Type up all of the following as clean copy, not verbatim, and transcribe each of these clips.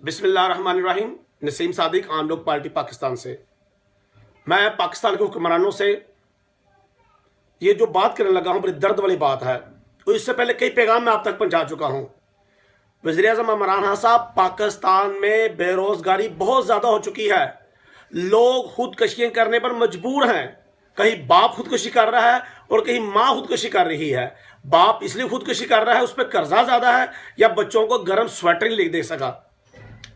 बिस्मिल्लाहिर्रहमानिर्रहीम। नसीम सादिक, आम लोग पार्टी पाकिस्तान से। मैं पाकिस्तान के हुक्मरानों से ये जो बात करने लगा हूँ बड़ी दर्द वाली बात है। तो इससे पहले कई पैगाम मैं आप तक पहुँचा चुका हूँ। वज़ीर-ए-आज़म इमरान खान साहब, पाकिस्तान में बेरोज़गारी बहुत ज़्यादा हो चुकी है। लोग खुदकशियाँ करने पर मजबूर हैं। कहीं बाप खुदकुशी कर रहा है और कहीं माँ खुदकुशी कर रही है। बाप इसलिए खुदकुशी कर रहा है, उस पर कर्जा ज़्यादा है, या बच्चों को गर्म स्वेटर नहीं दे सका,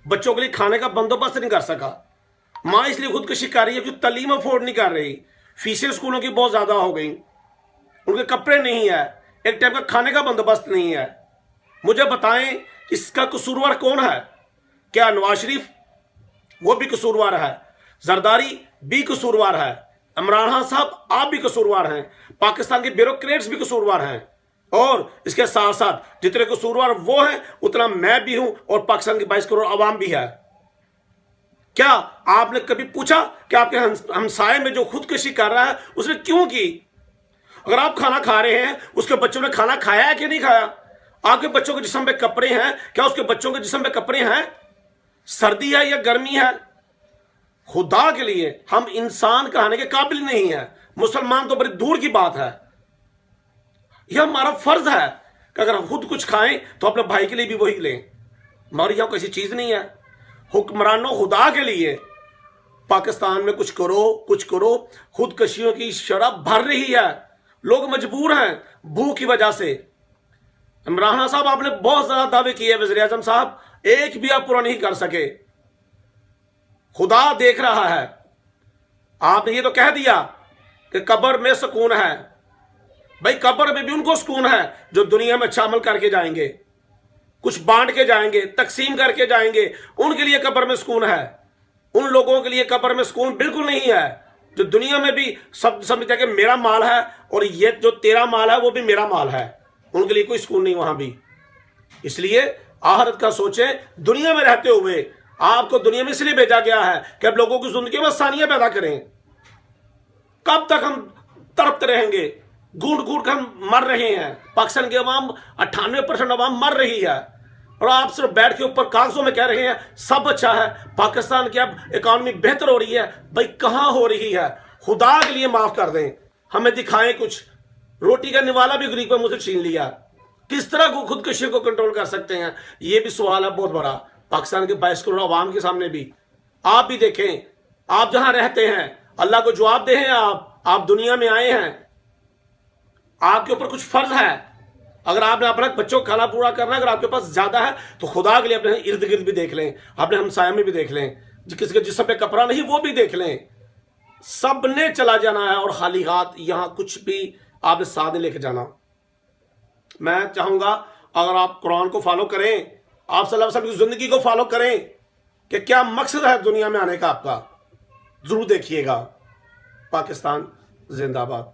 बच्चों के लिए खाने का बंदोबस्त नहीं कर सका। माँ इसलिए खुदकुशी कर रही है कि तालीम अफोर्ड नहीं कर रही। फीसें स्कूलों की बहुत ज़्यादा हो गई, उनके कपड़े नहीं है, एक टाइम का खाने का बंदोबस्त नहीं है। मुझे बताएं, इसका कसूरवार कौन है? क्या नवाज शरीफ? वो भी कसूरवार है। जरदारी भी कसूरवार है। इमरान खान साहब, आप भी कसूरवार हैं। पाकिस्तान के ब्यूरोक्रेट्स भी कसूरवार हैं। और इसके साथ साथ जितने कसूरवार वो हैं, उतना मैं भी हूं और पाकिस्तान की 22 करोड़ आवाम भी है। क्या आपने कभी पूछा कि आपके हमसाये में जो खुदकुशी कर रहा है उसने क्यों की? अगर आप खाना खा रहे हैं, उसके बच्चों ने खाना खाया है कि नहीं खाया? आपके बच्चों के जिस्म पे कपड़े हैं, क्या उसके बच्चों के जिस्म पे कपड़े हैं? सर्दी है या गर्मी है? खुदा के लिए हम इंसान कहने के काबिल नहीं है। मुसलमान तो बड़ी दूर की बात है। यह हमारा फर्ज है कि अगर हम खुद कुछ खाएं तो अपने भाई के लिए भी वही लें। मगर यह कोई चीज नहीं है। हुक्मरानों, खुदा के लिए पाकिस्तान में कुछ करो, कुछ करो। खुदकशियों की शरह भर रही है, लोग मजबूर हैं भूख की वजह से। इमरान खान साहब, आपने बहुत ज्यादा दावे किए, वज़ीर-ए-आज़म साहब, एक भी आप पूरा नहीं कर सके। खुदा देख रहा है। आपने ये तो कह दिया कि कब्र में सुकून है। भाई, कब्र में भी उनको सुकून है जो दुनिया में अच्छा अमल करके जाएंगे, कुछ बांट के जाएंगे, तकसीम करके जाएंगे। उनके लिए कब्र में सुकून है। उन लोगों के लिए कब्र में सुकून बिल्कुल नहीं है जो दुनिया में भी सब समझते हैं कि मेरा माल है और ये जो तेरा माल है वो भी मेरा माल है। उनके लिए कोई सुकून नहीं वहां भी। इसलिए आखिरत का सोचें। दुनिया में रहते हुए आपको दुनिया में इसलिए भेजा गया है कि अब लोगों की जिंदगी में आसानियां पैदा करें। कब तक हम तड़पते रहेंगे? घूट घूट कर हम मर रहे हैं। पाकिस्तान की अवाम 98% अवाम मर रही है और आप सिर्फ बैठ के ऊपर कागजों में कह रहे हैं सब अच्छा है, पाकिस्तान की अब इकॉनमी बेहतर हो रही है। भाई, कहां हो रही है? खुदा के लिए माफ कर दें, हमें दिखाएं कुछ। रोटी का निवाला भी गरीब पर मुझे छीन लिया। किस तरह को खुदकशी को कंट्रोल कर सकते हैं? यह भी सवाल है बहुत बड़ा। पाकिस्तान के 22 करोड़ अवाम के सामने भी आप भी देखें। आप जहां रहते हैं, अल्लाह को जवाब दे हैं। आप दुनिया में आए हैं, आपके ऊपर कुछ फर्ज है। अगर आपने अपने बच्चों का खाना पूरा करना है, अगर आपके पास ज्यादा है तो खुदा के लिए अपने इर्द गिर्द भी देख लें, अपने हमसाये में भी देख लें। किसी के जिस्म पे कपड़ा नहीं वो भी देख लें। सब ने चला जाना है और खाली हाथ यहां कुछ भी आपने साथ नहीं लेके जाना। मैं चाहूंगा अगर आप कुरान को फॉलो करें, आप सल्लल्लाहु अलैहि वसल्लम की जिंदगी को फॉलो करें कि क्या मकसद है दुनिया में आने का आपका, जरूर देखिएगा। पाकिस्तान जिंदाबाद।